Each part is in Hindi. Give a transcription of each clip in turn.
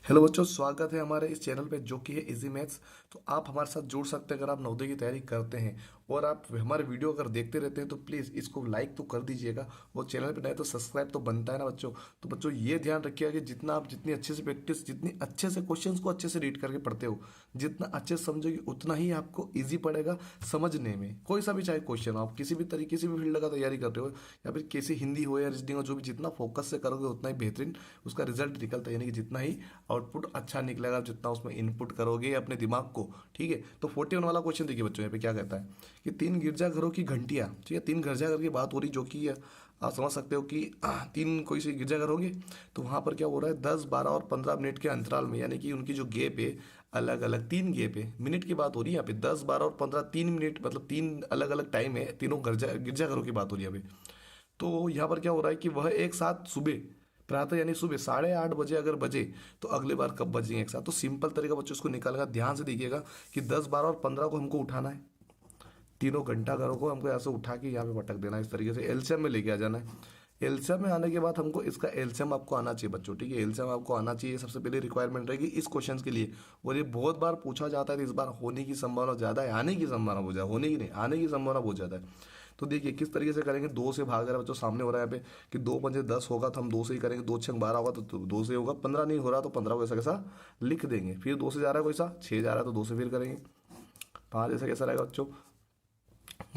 हेलो बच्चों, स्वागत है हमारे इस चैनल पे जो कि है इजी मैथ्स। तो आप हमारे साथ जुड़ सकते हैं अगर आप नवोदय की तैयारी करते हैं और आप हमारे वीडियो अगर देखते रहते हैं तो प्लीज़ इसको लाइक तो कर दीजिएगा। वो चैनल पे नए तो सब्सक्राइब तो बनता है ना बच्चों। तो बच्चों ये ध्यान रखिएगा कि जितना आप जितनी अच्छे से प्रैक्टिस, जितनी अच्छे से क्वेश्चंस को अच्छे से रीड करके पढ़ते हो, जितना अच्छे से समझोगे उतना ही आपको ईजी पड़ेगा समझने में। कोई सा भी चाहे क्वेश्चन, आप किसी भी तरीके से भी फील्ड का तैयारी कर रहे हो या फिर किसी हिंदी हो या रीजनिंग हो, जो भी जितना फोकस से करोगे उतना ही बेहतरीन उसका रिजल्ट निकलता है। यानी कि जितना ही आउटपुट अच्छा निकलेगा, जितना उसमें इनपुट करोगे अपने दिमाग को। ठीक है, तो 41 वाला क्वेश्चन देखिए बच्चों, यहाँ पे क्या कहता है कि 3 गिरजाघरों की घंटियां, ठीक है, 3 गिरजाघर की बात हो रही, जो कि आप समझ सकते हो कि 3 कोई से गिरजाघर होंगे। तो वहां पर क्या हो रहा है, 10, 12 और 15 मिनट के अंतराल में, यानी कि उनकी जो गैप है अलग अलग 3 गैप है, मिनट की बात हो रही है यहाँ पे। 10, 12 और 15, 3 मिनट, मतलब 3 अलग अलग टाइम है, तीनों गिरजाघरों की बात हो रही है यहाँ पे। तो यहाँ पर क्या हो रहा है कि वह एक साथ सुबह, प्रातः यानी सुबह 8:30 बजे अगर बजे, तो अगली बार कब बजेंगे एक साथ। तो सिंपल तरीका बच्चों इसको निकालेगा, ध्यान से देखिएगा कि 10, 12 और 15 को हमको उठाना है। तीनों घंटा घरों को हमको ऐसे उठा के यहाँ पे पटक देना है, इस तरीके से एलसीएम में लेके आ जाना है। एलसीएम में आने के बाद हमको इसका एलसीएम आपको आना चाहिए बच्चों, ठीक है। एलसीएम आपको आना चाहिए, सबसे पहले रिक्वायरमेंट रहेगी इस क्वेश्चन के लिए। और ये बहुत बार पूछा जाता है, तो इस बार होने की संभावना ज़्यादा है, आने की संभावना बहुत ज़्यादा, होने की नहीं, आने की संभावना बहुत ज़्यादा है। तो देखिए किस तरीके से करेंगे, 2 से भाग रहा है बच्चों, सामने हो रहा है यहाँ पे कि 2 × 5 = 10 होगा, तो हम 2 से ही करेंगे। 2 × 6 = 12 होगा, तो 2 से होगा। 15 नहीं हो रहा तो 15 को ऐसा कैसा लिख देंगे। फिर 2 से जा रहा है कोई सा, 6 जा रहा है तो 2 से फिर करेंगे। 5 ऐसा कैसा रहेगा बच्चों,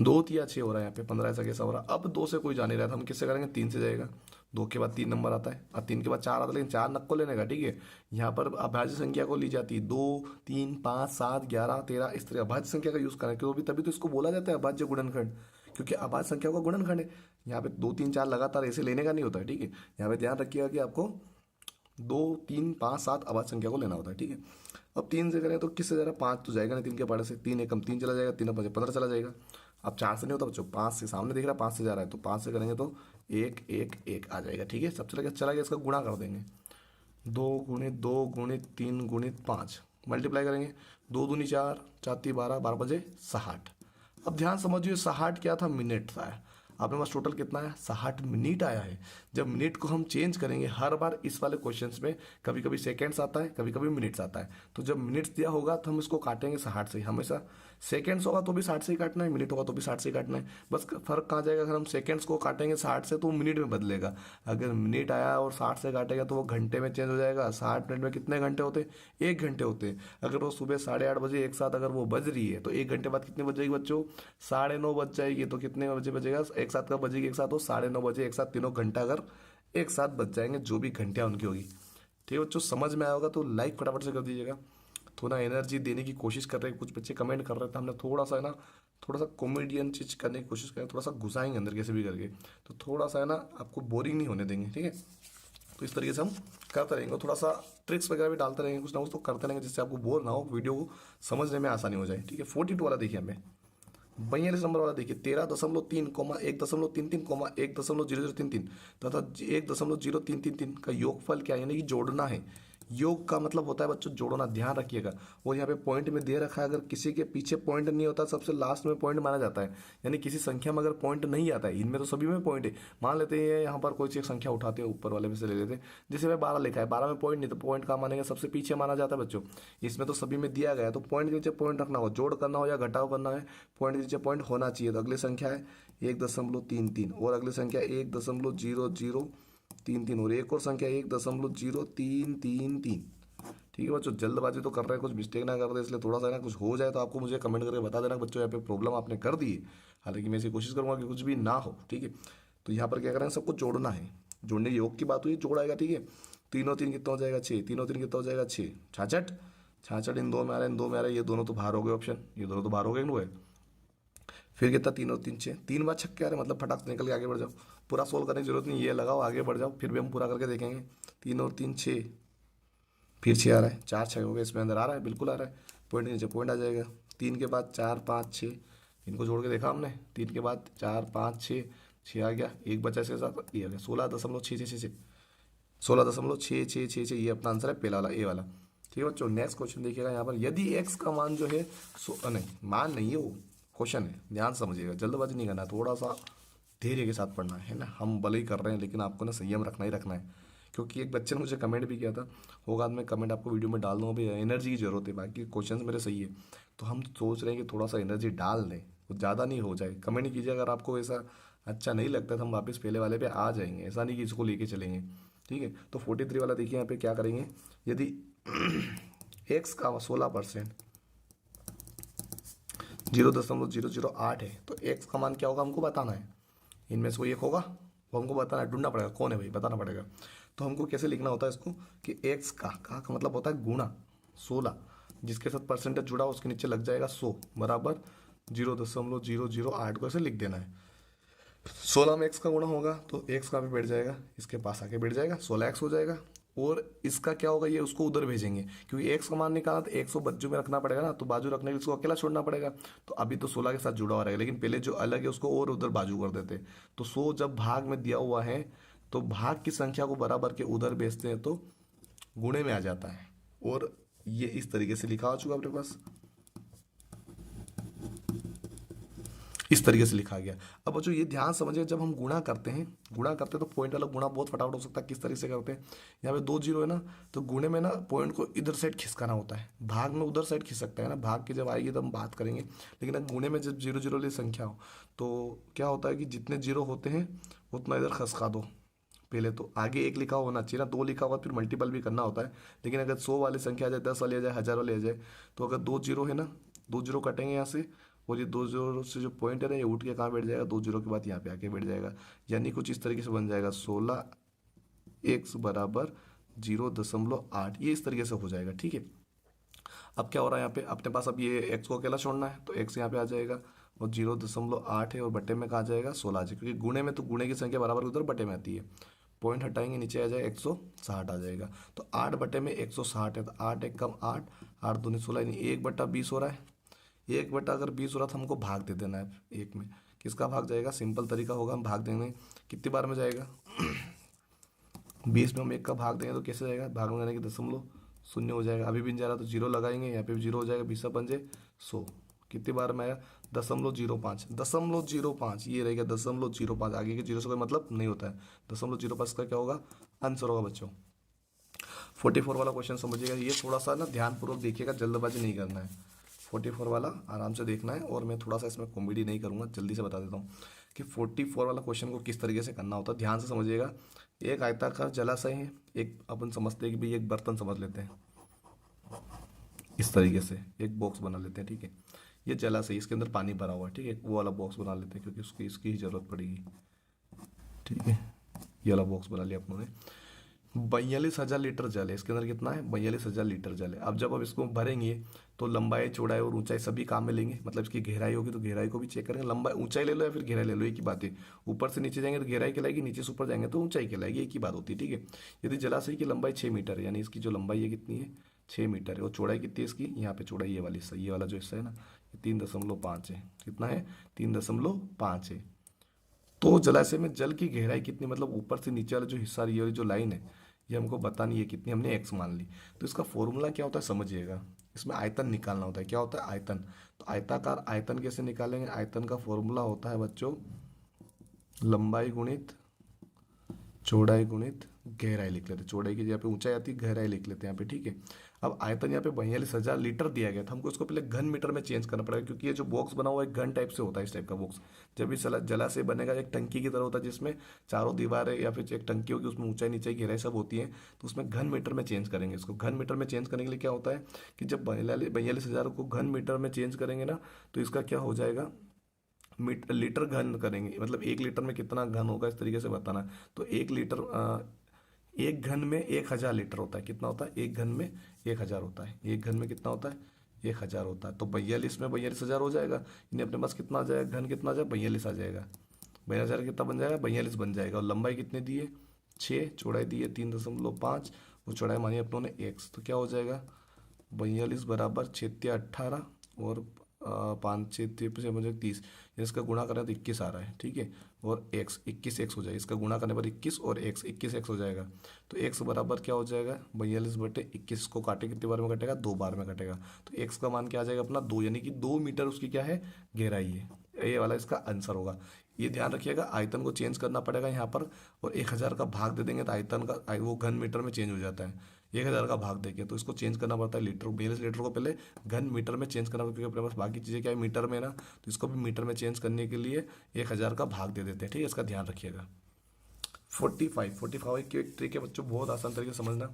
2 या 6 हो रहा है यहाँ पे, 15 ऐसा कैसा हो रहा है। अब 2 से कोई जा नहीं रहा था, हम किससे करेंगे, 3 से जाएगा। 2 के बाद 3 नंबर आता है और 3 के बाद 4 आता है, लेकिन 4 नक्को लेने का, ठीक है। यहाँ पर अभाज्य संख्या को ली जाती है, 2, 3, 5, 7, 11, 13, इस तरह अभाज्य संख्या का यूज करें, क्योंकि तभी तो इसको बोला जाता है अभाज्य गुणनखंड, क्योंकि अभाज्य संख्या का गुणनखंड है। यहाँ पे 2, 3, 4 लगातार ऐसे लेने का नहीं होता है, ठीक है। यहाँ पे ध्यान रखिएगा कि आपको 2, 3, 5, 7 अभाज्य संख्या को लेना होता है, ठीक है। अब 3 से करें तो किससे जा रहा है, 5 तो जाएगा नहीं 3 के पाड़े से, 3 एकम 3 चला जाएगा, 3 5 15 चला जाएगा। अब 4 से नहीं होता बच्चों, 5 से, सामने दिख रहा है 5 से जा रहा है, तो 5 से करेंगे तो 1, 1, 1 आ जाएगा, ठीक है। सब चला गया, इसका गुणा कर देंगे। 2 × 2 × 3 × 5 मल्टीप्लाई करेंगे। 2 दूनी 4, 4 × 3 = 12, 12 × 5 = 60। अब ध्यान समझिए, 60 क्या था, मिनट था। आपके पास टोटल कितना है, 60 मिनट आया है। जब मिनट को हम चेंज करेंगे हर बार, इस वाले क्वेश्चंस में कभी कभी सेकेंड्स आता है, कभी कभी मिनट्स आता है। तो जब मिनट्स दिया होगा तो हम इसको काटेंगे 60 से ही हमेशा। सेकेंड्स होगा तो भी 60 से ही काटना है, मिनट होगा तो भी 60 से ही काटना है। बस फर्क कहाँ जाएगा, अगर हम सेकेंड्स को काटेंगे 60 से तो वो मिनट में बदलेगा। अगर मिनट आया और 60 से काटेगा तो वो घंटे में चेंज हो जाएगा। 60 मिनट में कितने घंटे होते हैं, 1 घंटे होते हैं। अगर वो सुबह 8:30 बजे एक साथ अगर वो बज रही है, तो 1 घंटे बाद कितने बज जाएगी बच्चों, 9:30 बज जाएगी। तो कितने बजे बजेगा, एक साथ कब बजेगी, एक साथ हो 9:30 बजे एक साथ, तीनों घंटा अगर एक साथ बज जाएंगे, जो भी घंटियाँ उनकी होगी। ठीक है बच्चों, समझ में आया होगा तो लाइक फटाफट से कर दीजिएगा। थोड़ा एनर्जी देने की कोशिश कर रहे हैं, कुछ बच्चे कमेंट कर रहे थे, हमने थोड़ा सा है ना, थोड़ा सा कॉमेडियन चीज करने की कोशिश करें, थोड़ा सा घुसाएंगे अंदर कैसे भी करके, तो थोड़ा सा है ना आपको बोरिंग नहीं होने देंगे, ठीक है। तो इस तरीके से हम करते रहेंगे, थोड़ा सा ट्रिक्स वगैरह भी डालते रहेंगे, कुछ ना कुछ तो करते रहेंगे, जिससे आपको बोर ना हो, वीडियो को समझने में आसानी हो जाए, ठीक है। 42 वाला देखिए हमें, 42 नंबर वाला देखिए, 13.3, 1.33, तथा 1.033 का योगफल क्या है, यानी कि जोड़ना है। योग का मतलब होता है बच्चों जोड़ना, ध्यान रखिएगा। और यहाँ पे पॉइंट में दे रखा है, अगर किसी के पीछे पॉइंट नहीं होता सबसे लास्ट में पॉइंट माना जाता है। यानी किसी संख्या में अगर पॉइंट नहीं आता है, इनमें तो सभी में पॉइंट है, मान लेते हैं यहाँ पर कोई सी एक संख्या उठाते हैं, ऊपर वाले में से ले लेते हैं, जैसे मैं 12 लिखा है, 12 में पॉइंट नहीं, तो पॉइंट कहाँ मानेगा, सबसे पीछे माना जाता है बच्चों। इसमें तो सभी में दिया गया है, तो पॉइंट के नीचे पॉइंट रखना हो, जोड़ करना हो या घटाव करना है, पॉइंट के नीचे पॉइंट होना चाहिए। तो अगली संख्या है 1.33 और अगली संख्या 1.0033 और एक और संख्या 1.0333। ठीक है बच्चों, जल्दबाजी तो कर रहे हैं, कुछ मिस्टेक ना कर दे, इसलिए थोड़ा सा ना कुछ हो जाए तो आपको मुझे कमेंट करके बता देना बच्चों, यहाँ पे प्रॉब्लम आपने कर दी है। हालांकि मैं इसे कोशिश करूंगा कि कुछ भी ना हो, ठीक है। तो यहाँ पर क्या करेंगे, सबको जोड़ना है। जोड़ने की योग की बात हुई, जोड़ आएगा, ठीक है। 3 और 3 कितना हो जाएगा, 6, 3 और 3 कितना हो जाएगा, 6, 66, 66 इन दो में आ रहा है, इन दो में आ रहा है, ये दोनों तो बाहर हो गए ऑप्शन, ये दोनों तो बाहर हो गए इन हुए। फिर कितना, 3 और 3 6, 3 बार 6 आ रहे, मतलब फटाक से निकल के आगे बढ़ जाओ। पूरा सोल्व करने की जरूरत नहीं, ये लगाओ आगे बढ़ जाओ, फिर भी हम पूरा करके देखेंगे। 3 और 3 6, फिर 6 आ रहा है, 4 6 हो गए, इसमें अंदर आ रहा है, बिल्कुल आ रहा है। पॉइंट के नीचे पॉइंट आ जाएगा। 3 के बाद 4 5 6, इनको जोड़ के देखा हमने, 3 के बाद 4 5 6, 6 आ गया, एक बचा इसके साथ, ये आ गया 16.666, 16.666, ये अपना आंसर है पहला वाला, ए वाला। ठीक है बच्चों, नेक्स्ट क्वेश्चन देखिएगा यहाँ पर, यदि एक्स का मान जो है नहीं, मान नहीं है वो, क्वेश्चन है, ध्यान से समझिएगा, जल्दबाजी नहीं करना है, थोड़ा सा धैर्य के साथ पढ़ना है ना। हम भले ही कर रहे हैं लेकिन आपको ना संयम रखना ही रखना है, क्योंकि एक बच्चे ने मुझे कमेंट भी किया था, होगा तो मैं कमेंट आपको वीडियो में डाल दूँगा, भाई एनर्जी की ज़रूरत है, बाकी क्वेश्चंस मेरे सही है। तो हम सोच रहे हैं कि थोड़ा सा एनर्जी डाल दें, वो ज़्यादा नहीं हो जाए। कमेंट नहीं कीजिए अगर आपको ऐसा अच्छा नहीं लगता तो हम वापस पहले वाले पे आ जाएंगे, ऐसा नहीं कि इसको लेके चलेंगे। ठीक है, तो 43 वाला देखिए यहाँ पे क्या करेंगे। यदि एक्स का 16% 0.008 है तो एक्स का मान क्या होगा हमको बताना है। इनमें से कोई एक होगा, वो हमको बताना है, ढूंढना पड़ेगा कौन है भाई, बताना पड़ेगा। तो हमको कैसे लिखना होता है इसको कि एक्स का मतलब होता है गुणा 16, जिसके साथ परसेंटेज जुड़ा हो उसके नीचे लग जाएगा 100 बराबर 0.008 को ऐसे लिख देना है। 16 में एक्स का गुणा होगा तो एक्स का भी बैठ जाएगा, इसके पास आके बैठ जाएगा, 16x हो जाएगा। और इसका क्या होगा, ये उसको उधर भेजेंगे, क्योंकि एक्स का मान निकालना तो 100 बाजू में रखना पड़ेगा ना, तो बाजू रखने के लिए इसको अकेला छोड़ना पड़ेगा। तो अभी तो 16 के साथ जुड़ा हुआ रहेगा, लेकिन पहले जो अलग है उसको और उधर बाजू कर देते। तो 100 जब भाग में दिया हुआ है तो भाग की संख्या को बराबर के उधर भेजते हैं तो गुणे में आ जाता है। और ये इस तरीके से लिखा हो चुका अपने पास, इस तरीके से लिखा गया। अब बच्चों ये ध्यान समझिए, जब हम गुणा करते हैं तो पॉइंट वाला गुणा बहुत फटाफट हो सकता है। किस तरीके से करते हैं, यहाँ पे 2 जीरो है ना, तो गुणे में ना पॉइंट को इधर साइड खिसकाना होता है, भाग में उधर साइड खिसकता है ना, भाग की जब आएगी तो हम बात करेंगे। लेकिन अगर गुणे में जब 0 0 वाली संख्या हो तो क्या होता है कि जितने जीरो होते हैं उतना इधर खसका दो। पहले तो आगे एक लिखा होना चाहिए ना, 2 लिखा हुआ फिर मल्टीपल भी करना होता है। लेकिन अगर 100 वाली संख्या आ जाए, 10 वाली आ जाए, 1000 वाली आ जाए, तो अगर 2 जीरो है ना, 2 जीरो कटेंगे यहाँ से, और ये 2 जीरो से जो पॉइंट है ना ये उठ के कहाँ बैठ जाएगा, 2 जीरो के बाद यहाँ पे आके बैठ जाएगा। यानी कुछ इस तरीके से बन जाएगा 16x बराबर 0.8, ये इस तरीके से हो जाएगा। ठीक है, अब क्या हो रहा है यहाँ पे अपने पास, अब ये x को अकेला छोड़ना है तो x यहाँ पे आ जाएगा, और 0.8 है और बटे में कहा जाएगा 16 आ जाएगा, क्योंकि गुणे में तो गुणे की संख्या बराबर उधर बटे में आती है। पॉइंट हटाएंगे नीचे आ जाएगा 160 आ जाएगा। तो 8 बटे में 160 है, तो 8 एक कम 8, 8 दूनी 16, यानी 1/20 हो रहा है। 1 बटा अगर 20 हो रहा था हमको भाग दे देना है एक में। किसका भाग जाएगा, सिंपल तरीका होगा, हम भाग देंगे कितनी बार में जाएगा 20 में हम 1 का भाग देंगे तो कैसे जाएगा, भाग में जाने की दशमलव शून्य हो जाएगा, अभी भी नहीं जा रहा तो जीरो लगाएंगे, यहाँ पे भी जीरो हो जाएगा, 20 पंजे 100, कितनी बार में आया 0.05, 0.05 ये रहेगा 0.05, आगे के जीरो से कोई मतलब नहीं होता है। 0.05 का क्या होगा, आंसर होगा बच्चों। 44 वाला क्वेश्चन समझिएगा, ये थोड़ा सा ना ध्यानपूर्वक देखिएगा, जल्दबाजी नहीं करना है। 44 वाला आराम से देखना है, और मैं थोड़ा सा इसमें कॉमेडी नहीं करूँगा, जल्दी से बता देता हूँ कि 44 वाला क्वेश्चन को किस तरीके से करना होता है, ध्यान से समझिएगा। एक आयताकार जलाशय है, एक अपन समझते हैं कि भाई एक बर्तन समझ लेते हैं, इस तरीके से एक बॉक्स बना लेते हैं। ठीक है, ये जलाशय, इसके अंदर पानी भरा हुआ है। ठीक है, वो वाला बॉक्स बना लेते हैं क्योंकि उसकी इसकी ही जरूरत पड़ेगी। ठीक है, ये वाला बॉक्स बना लिया अपनों ने। 42,000 लीटर जल है, इसके अंदर कितना है, 42,000 लीटर जल है। अब जब अब इसको भरेंगे तो लंबाई चौड़ाई और ऊंचाई सभी काम में लेंगे, मतलब इसकी गहराई होगी तो गहराई को भी चेक करेंगे। लंबाई ऊंचाई ले लो या फिर गहराई ले लो, एक ही बात है। ऊपर से नीचे जाएंगे तो गहराई कहलाएगी, नीचे से ऊपर जाएंगे तो ऊंचाई कहलाएगी, एक ही बात होती है। ठीक है, यदि जलाशय की लंबाई 6 मीटर है, यानी इसकी जो लंबाई है कितनी है, 6 मीटर है, और चौड़ाई कितनी है इसकी, यहाँ पे चौड़ाई ये वाली सही, ये वाला जो हिस्सा है ना, ये 3.5 है। कितना है, 3.5 है। तो जलाशय में जल की गहराई कितनी, मतलब ऊपर से नीचे वाला जो हिस्सा, ये वाली जो लाइन है, ये हमको बतानी है कितनी, हमने एक्स मान ली। तो इसका फॉर्मूला क्या होता है समझिएगा, इसमें आयतन निकालना होता है। क्या होता है, आयतन। तो आयताकार आयतन कैसे निकालेंगे, आयतन का फॉर्मूला होता है बच्चों लंबाई गुणित चौड़ाई गुणित गहराई लिख लेते हैं। चौड़ाई की जगह पे ऊंचाई आती है, गहराई लिख लेते हैं यहाँ पे। ठीक है, अब आयतन यहाँ पे 42,000 लीटर दिया गया था, हमको इसको पहले घन मीटर में चेंज करना पड़ेगा, क्योंकि ये जो बॉक्स बना हुआ है घन टाइप से होता है। इस टाइप का बॉक्स जब भी जलाशय बनेगा एक टंकी की तरह होता है, जिसमें चारों दीवारें या फिर एक टंकी होगी, उसमें ऊंचाई नीचे गहराई सब होती है। तो उसमें घन मीटर में चेंज करेंगे इसको। घन मीटर में चेंज करने के लिए क्या होता है कि जब 42,000 को घन मीटर में चेंज करेंगे ना, तो इसका क्या हो जाएगा, लीटर घन करेंगे, मतलब 1 लीटर में कितना घन होगा इस तरीके से बताना। तो 1 लीटर, एक घन में 1,000 लीटर होता है। कितना होता है, एक घन में 1,000 होता है। एक घन में कितना होता है, 1,000 होता है। तो 42 में 42,000 हो जाएगा, यानी अपने पास कितना आ जाएगा, घन कितना आ जाएगा, 42 आ जाएगा। 42,000 कितना बन जाएगा, 42 बन जाएगा। और लंबाई कितनी दी है, 6, चौड़ाई दी है 3.5, और चौड़ाई मानी अपनों ने x। तो क्या हो जाएगा, 42 बराबर 6×18 और 5×6 मुझे 30, इसका गुणा करें तो 21 आ रहा है। ठीक है, और x 21x हो जाएगा, इसका गुणा करने पर 21 और x 21x हो जाएगा। तो x बराबर क्या हो जाएगा, 42/21 को काटे कितनी बार में कटेगा, 2 बार में कटेगा। तो x का मान क्या आ जाएगा अपना 2, यानी कि 2 मीटर उसकी क्या है, गहराई है। ये वाला इसका आंसर होगा। ये ध्यान रखिएगा, आयतन को चेंज करना पड़ेगा यहाँ पर, और 1000 का भाग दे देंगे तो आयतन का वो घन मीटर में चेंज हो जाता है। 1000 का भाग देके तो इसको चेंज करना पड़ता है लीटर, 42 लीटर को पहले घन मीटर में चेंज करना पड़ता है, क्योंकि अपने पास बाकी चीज़ें क्या है मीटर में ना, तो इसको भी मीटर में चेंज करने के लिए 1000 का भाग दे देते हैं। ठीक है, इसका ध्यान रखिएगा। 45 की एक ट्रिक है बच्चों, बहुत आसान तरीके से समझना।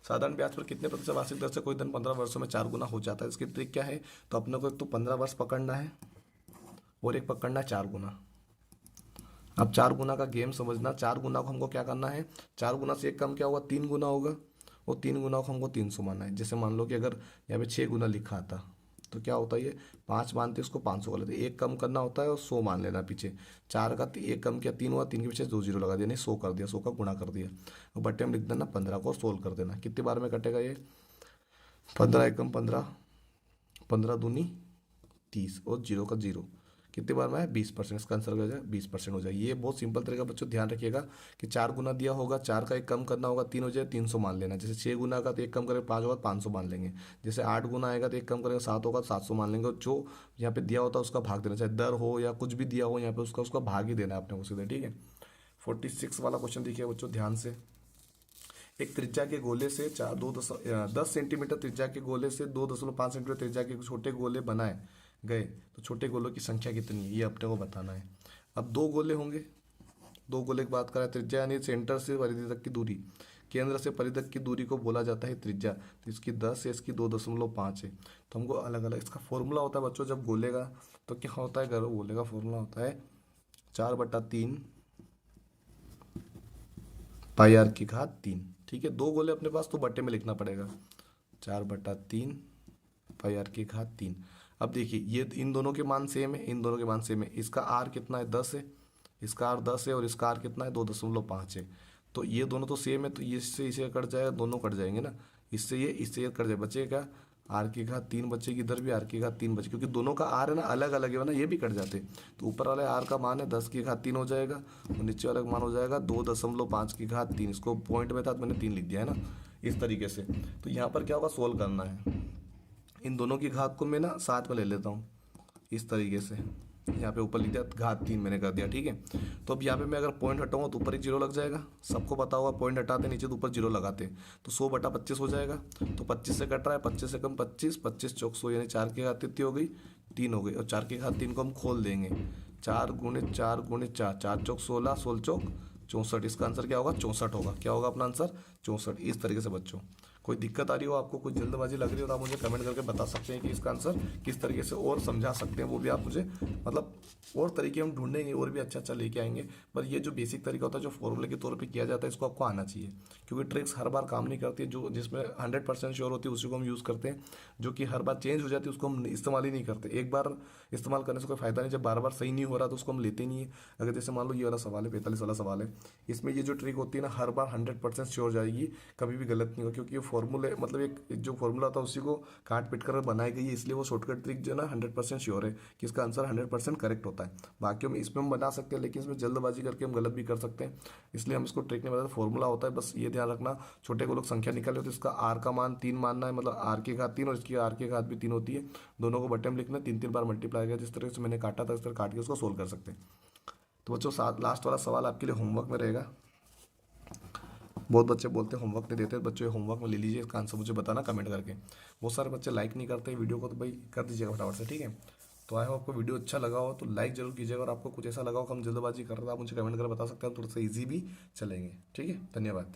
साधारण ब्याज पर कितने प्रतिशत वार्षिक दर से कोई धन 15 वर्षों में 4 गुना हो जाता है। इसकी ट्रिक क्या है, तो अपने को एक तो 15 वर्ष पकड़ना है और एक पकड़ना है 4 गुना। अब 4 गुना का गेम समझना, 4 गुना को हमको क्या करना है, 4 गुना से एक कम क्या होगा, 3 गुना होगा, और 3 गुना को हमको 300 मानना है। जैसे मान लो कि अगर यहाँ पे 6 गुना लिखा था तो क्या होता है, ये 5 मानते इसको 500 कर लेते, एक कम करना होता है और 100 मान लेना पीछे। 4 का एक कम किया 3 हुआ, 3 के पीछे 2 जीरो लगा दिया, नहीं 100 कर दिया, 100 का गुणा कर दिया, और बट्टे में लिख देना 15 को, सोल्व कर देना। कितने बार में कटेगा ये, 15 एकम 15, 15 दूनी 30, और जीरो का जीरो, कितने बार में है 20%। इसका आंसर हो जाएगा 20% हो जाएगा। ये बहुत सिंपल तरीका बच्चों, ध्यान रखिएगा कि 4 गुना दिया होगा, 4 का एक कम करना होगा, 3 हो जाए 300 मान लेना। जैसे 6 गुना का तो एक कम करेगा 5 होगा 500 मान लेंगे। जैसे 8 गुना आएगा तो एक कम करेगा 7 होगा तो 700 मान लेंगे। और जो यहाँ पे दिया होता है उसका भाग देना, चाहे दर हो या कुछ भी दिया हो यहाँ पे, उसका उसका भाग ही देना है अपने को सीधे। ठीक है, 46 वाला क्वेश्चन देखिए बच्चों ध्यान से। एक त्रिज्या के गोले से 10 सेंटीमीटर त्रिज्या के गोले से 2.5 सेंटीमीटर त्रिज्या के छोटे गोले बनाए गए, तो छोटे गोलों की संख्या कितनी है, ये अपने को बताना है। अब 2 गोले होंगे, 2 गोले की बात करें, त्रिज्या यानी सेंटर से परिधि तक की दूरी, केंद्र से परिधि तक की दूरी को बोला जाता है त्रिज्या। तो इसकी 10 है, इसकी 2.5 है। तो हमको अलग अलग इसका फॉर्मूला होता है बच्चों, जब गोले का तो क्या होता है, गोले का फॉर्मूला होता है 4/3 पाई आर की घात 3। ठीक है, 2 गोले अपने पास, तो बट्टे में लिखना पड़ेगा 4/3 पाई आर की घात 3। अब देखिए ये इन दोनों के मान सेम है, इन दोनों के मान सेम है। इसका आर कितना है 10 है, इसका आर 10 है, और इसका आर कितना है 2.5 है। तो ये दोनों तो सेम है, तो ये इससे इसे कट जाएगा, दोनों कट जाएंगे ना, इससे ये कट जाए, बचेगा आर की घात 3 बचेगी, इधर भी आर की घात 3 बचे, क्योंकि दोनों का आर है ना अलग अलग है ना, ये भी कट जाते। तो ऊपर वाले आर का मान है 10 की घात 3 हो जाएगा, और नीचे वाला का मान हो जाएगा 2.5 की घात 3। इसको पॉइंट में था तो मैंने 3 लिख दिया है ना, इस तरीके से। तो यहाँ पर क्या होगा, सोल्व करना है। इन दोनों की घात को मैं ना साथ में ले लेता हूँ इस तरीके से, यहाँ पे ऊपर लिख दिया घात 3 मैंने कर दिया। ठीक है, तो अब यहाँ पे मैं अगर पॉइंट हटाऊंगा तो ऊपर एक जीरो लग जाएगा, सबको पता होगा पॉइंट हटाते नीचे तो ऊपर जीरो लगाते, तो 100/25 हो जाएगा। तो 25 से कट रहा है, 25 से कम 25, 25 चौक 100, यानी 4 की घात कितनी हो गई 3 हो गई, और 4 की घात 3 को हम खोल देंगे, 4 गुणे 4 गुणे 4, 4 चौक 16, 16 चौक 64। इसका आंसर क्या होगा 64 होगा। क्या होगा अपना आंसर 64। इस तरीके से बच्चों कोई दिक्कत आ रही हो आपको, कोई जल्दबाजी लग रही हो तो आप मुझे कमेंट करके बता सकते हैं कि इसका आंसर किस तरीके से और समझा सकते हैं, वो भी आप मुझे मतलब और तरीके हम ढूंढेंगे और भी अच्छा लेके आएंगे। पर ये जो बेसिक तरीका होता है जो फॉर्मूले के तौर पे किया जाता है, इसको आपको आना चाहिए, क्योंकि ट्रिक्स हर बार काम नहीं करती है। जो जिसमें 100% श्योर होती है उसी को हम यूज़ करते हैं, जो कि हर बार चेंज हो जाती है उसको हम इस्तेमाल ही नहीं करते। एक बार इस्तेमाल करने से कोई फायदा नहीं, जब बार बार सही नहीं हो रहा तो उसको हम लेते नहीं है। अगर जैसे मान लो ये वाला सवाल है 45 वाला सवाल है, इसमें ये जो ट्रिक होती है ना हर बार 100% श्योर जाएगी, कभी भी गलत नहीं होगा, क्योंकि ये फॉर्मूले मतलब एक जो फॉर्मूला था उसी को काट पीट कर बनाई गई है, इसलिए वो शॉर्टकट ट्रिक जो है ना 100% श्योर है कि इसका आंसर 100% करेक्ट होता है। बाकी हम इसमें हम बना सकते हैं, लेकिन इसमें जल्दबाजी करके हम गलत भी कर सकते हैं, इसलिए हम इसको ट्रिक नहीं बताते, फॉर्मूला होता है। बस ये ध्यान रखना, छोटे को लोग संख्या निकाले तो इसका आर का मान 3 मानना है, मतलब आर की घात 3 और इसकी आर की घात भी 3 होती है। दोनों को बटन लिखना, 3 बार मल्टीप्लाई किया, जिस तरह से मैंने काटा था इस तरह काट के उसको सोल्व कर सकते हैं। तो बच्चों लास्ट वाला सवाल आपके लिए होमवर्क में रहेगा। बहुत बच्चे बोलते हैं होमवर्क नहीं देते, बच्चों ये होमवर्क में ले लीजिए, इसका आंसर मुझे बताना कमेंट करके। बहुत सारे बच्चे लाइक नहीं करते वीडियो को, तो भाई कर दीजिएगा फटाफट से, ठीक है। तो आए हो आपको वीडियो अच्छा लगा हो तो लाइक जरूर कीजिएगा, और आपको कुछ ऐसा लगा हो कि हम जल्दबाजी कर रहे हैं आप मुझे कमेंट कर बता सकते हैं, थोड़ा सा ईजी भी चलेंगे। ठीक है, धन्यवाद।